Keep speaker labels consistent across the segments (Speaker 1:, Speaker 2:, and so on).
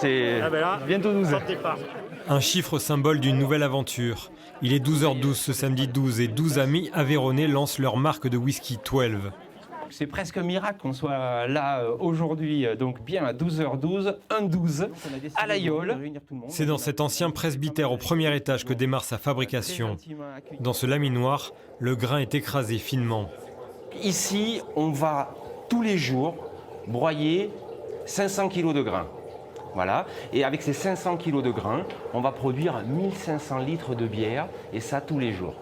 Speaker 1: c'est bientôt 12.
Speaker 2: Un chiffre symbole d'une nouvelle aventure. Il est 12h12 ce samedi 12 et 12 amis aveyronnais lancent leur marque de whisky 12.
Speaker 1: C'est presque un miracle qu'on soit là aujourd'hui, donc bien à 12h12, un 12, à l'Aïole.
Speaker 2: C'est dans cet ancien presbytère au premier étage que démarre sa fabrication. Dans ce laminoir, le grain est écrasé finement.
Speaker 1: Ici, on va tous les jours broyer 500 kg de grains. Voilà. Et avec ces 500 kg de grains, on va produire 1500 litres de bière, et ça tous les jours.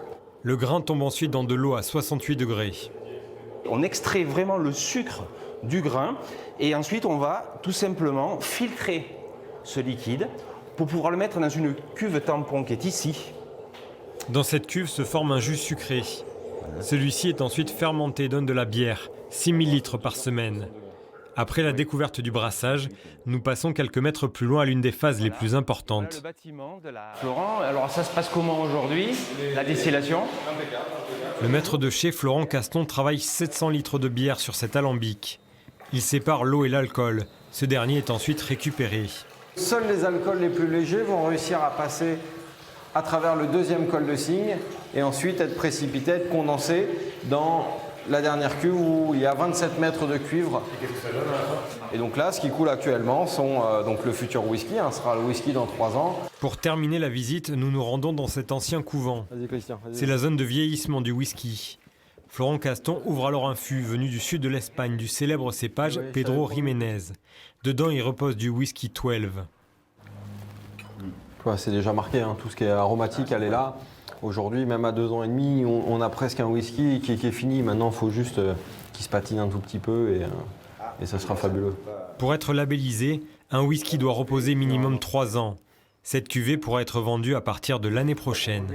Speaker 2: Le grain tombe ensuite dans de l'eau à 68 degrés.
Speaker 1: On extrait vraiment le sucre du grain et ensuite on va tout simplement filtrer ce liquide pour pouvoir le mettre dans une cuve tampon qui est ici.
Speaker 2: Dans cette cuve se forme un jus sucré. Celui-ci est ensuite fermenté et donne de la bière, 6000 litres par semaine. Après la découverte du brassage, nous passons quelques mètres plus loin à l'une des phases les plus importantes.
Speaker 1: Florent, alors ça se passe comment aujourd'hui, la distillation?
Speaker 2: Le maître de chez, Florent Caston, travaille 700 litres de bière sur cet alambic. Il sépare l'eau et l'alcool. Ce dernier est ensuite récupéré.
Speaker 3: Seuls les alcools les plus légers vont réussir à passer à travers le deuxième col de cygne et ensuite être précipités, être condensés dans la dernière cuve où il y a 27 mètres de cuivre. Et donc là, ce qui coule actuellement sont donc le futur whisky, ce sera le whisky dans 3 ans.
Speaker 2: Pour terminer la visite, nous nous rendons dans cet ancien couvent. C'est la zone de vieillissement du whisky. Florent Caston ouvre alors un fût venu du sud de l'Espagne du célèbre cépage Pedro Jiménez. Dedans, il repose du whisky 12.
Speaker 3: C'est déjà marqué, tout ce qui est aromatique, elle est là. Aujourd'hui, même à 2 ans et demi, on a presque un whisky qui est fini. Maintenant, il faut juste qu'il se patine un tout petit peu et ça sera fabuleux.
Speaker 2: Pour être labellisé, un whisky doit reposer minimum 3 ans. Cette cuvée pourra être vendue à partir de l'année prochaine.